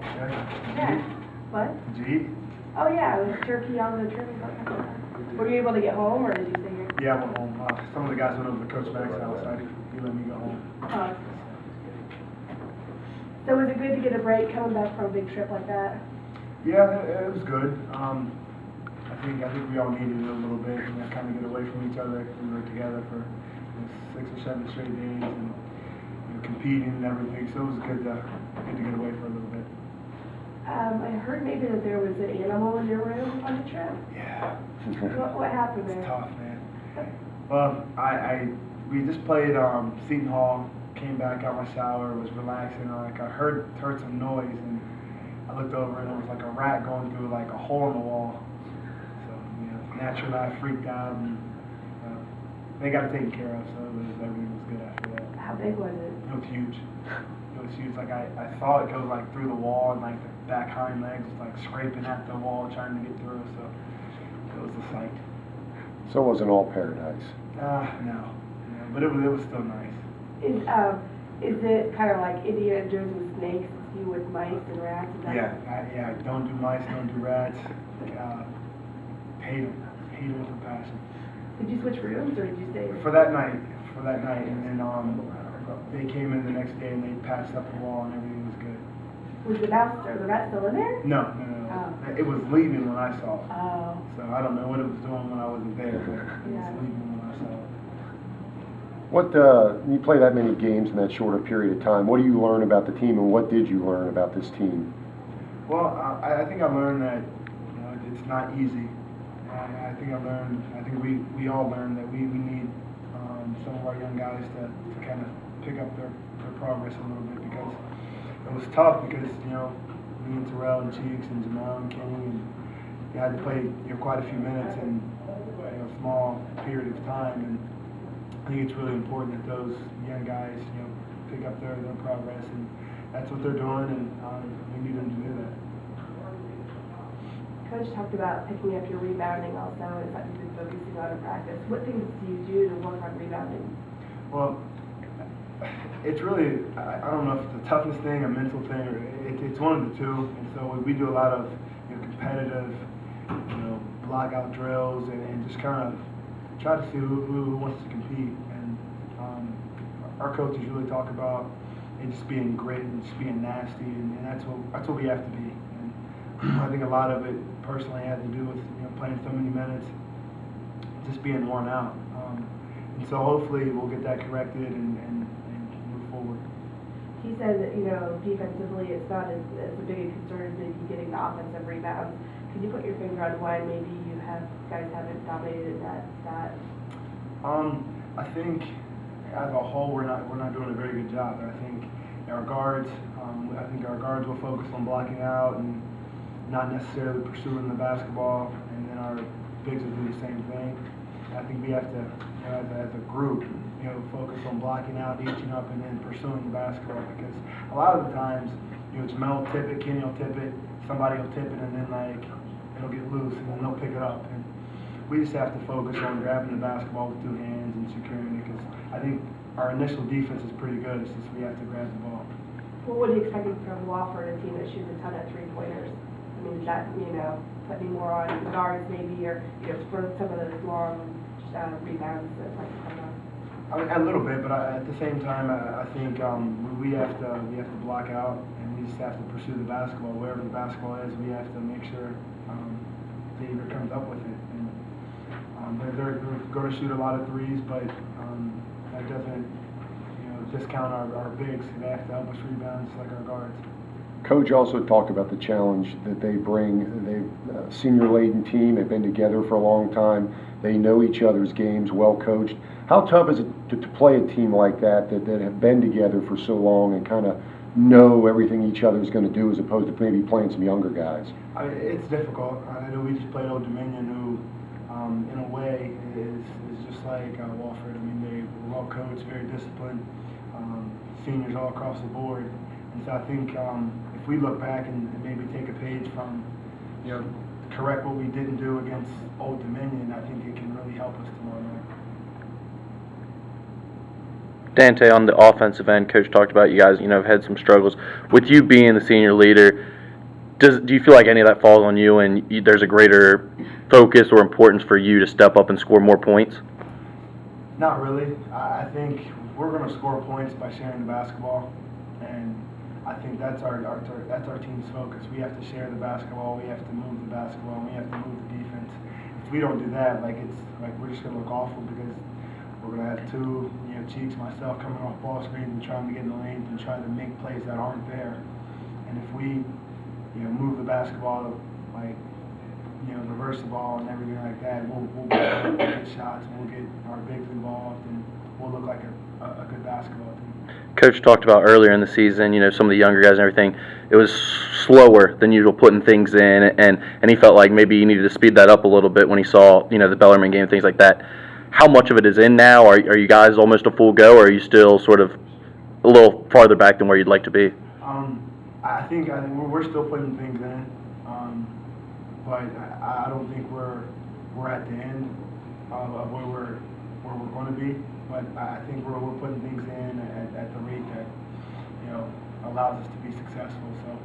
nice. Yeah. Yeah. What? Did you eat? Oh yeah, it was turkey on the trim. Were you able to get home, or did you stay here? Yeah, I went home. Some of the guys went over to Coach Mack's house. He let me go home. Oh. So was it good to get a break coming back from a big trip like that? Yeah, it was good. I think we all needed it a little bit, and kind of get away from each other. We were together for 6 or 7 straight days, and competing and everything. So it was good to get away for a little bit. I heard maybe that there was an animal in your room on the trip. Yeah. What happened there? It's tough, man. Well, we just played Seton Hall. Came back out my shower, was relaxing. I heard some noise, and I looked over, and it was like a rat going through like a hole in the wall. So naturally I freaked out, and they got it taken care of. So everything was good after that. How big was it? It was huge. It was huge. Like I saw it go like through the wall, and like the back hind legs was like scraping at the wall trying to get through. So it was a sight. So it wasn't all paradise. No, but it was still nice. Is it kind of like Indiana Jones with snakes, you with mice and rats? Yeah. Don't do mice, don't do rats. Hate them with a passion. Did you switch rooms, or did you stay? For that night, and then they came in the next day and they patched up the wall and everything was good. Was the mouse or the rat still in there? No. Oh. It was leaving when I saw it. Oh. So I don't know what it was doing when I wasn't there, but it was leaving when I saw it. You play that many games in that shorter period of time. What do you learn about the team, and what did you learn about this team? Well, I think I learned that it's not easy. I think we all learned that we need some of our young guys to kind of pick up their progress a little bit, because it was tough because me and Terrell and Cheeks and Jamal and Kenny, and you had to play quite a few minutes in a small period of time, and I think it's really important that those young guys pick up their progress, and that's what they're doing, and we need them to do that. Coach talked about picking up your rebounding also, and that you've been focusing on in practice. What things do you do to work on rebounding? Well, it's really, I don't know if it's a toughness thing, a mental thing, or it's one of the two. And so we do a lot of competitive, block-out drills, and just kind of try to see who wants to compete. And our coaches really talk about it just being grit and just being nasty, and that's what we have to be. And I think a lot of it personally had to do with playing so many minutes, just being worn out. And so hopefully we'll get that corrected and move forward. He said that defensively it's not as big a concern as maybe getting the offensive rebounds. Can you put your finger on why maybe guys haven't dominated that stat? I think as a whole we're not doing a very good job. I think our guards will focus on blocking out and not necessarily pursuing the basketball, and then our bigs will do the same thing. I think we have to, as a group, focus on blocking out, eaching up, and then pursuing the basketball, because a lot of the times, it's Mel will tip it, Kenny will tip it, somebody will tip it, and then it'll get loose, and then they'll pick it up. And we just have to focus on grabbing the basketball with 2 hands and securing it, because I think our initial defense is pretty good. It's just we have to grab the ball. Well, what are you expecting from Wofford, a team that shoots a ton of 3-pointers? I mean, is that putting more on guards maybe, or for some of those long rebounds that might come up? I mean, a little bit, but at the same time, I think we have to block out, and we just have to pursue the basketball. Wherever the basketball is, we have to make sure Xavier comes up with it. And they're going to shoot a lot of threes, but that doesn't discount our bigs. They have to help us rebound just like our guards. Coach also talked about the challenge that they bring. They're a senior-laden team. They've been together for a long time. They know each other's games, well coached. How tough is it to play a team like that have been together for so long and kind of know everything each other's going to do, as opposed to maybe playing some younger guys? I mean, it's difficult. I know we just played Old Dominion, who, in a way, is just like Wofford. I mean, they were well coached, very disciplined, seniors all across the board. And so I think if we look back and maybe take a page from, correct what we didn't do against Old Dominion, I think it can really help us tomorrow night. Dante, on the offensive end, Coach talked about you guys, have had some struggles. With you being the senior leader, do you feel like any of that falls on you and there's a greater focus or importance for you to step up and score more points? Not really. I think we're going to score points by sharing the basketball, and I think that's our team's focus. We have to share the basketball. We have to move the basketball. We have to move the defense. If we don't do that, we're just going to look awful because we're going to have two cheeks, myself coming off ball screens and trying to get in the lanes and trying to make plays that aren't there. And if we move the basketball, reverse the ball and everything like that, we'll get shots and we'll get our bigs involved and we'll look like a good basketball team. Coach talked about earlier in the season, some of the younger guys and everything, it was slower than usual putting things in, and he felt like maybe he needed to speed that up a little bit when he saw, the Bellarmine game, things like that. How much of it is in now? Are you guys almost a full go, or are you still sort of a little farther back than where you'd like to be? I think we're still putting things in, but I don't think we're at the end of where we're going to be. But I think we're putting things in at the rate that allows us to be successful. So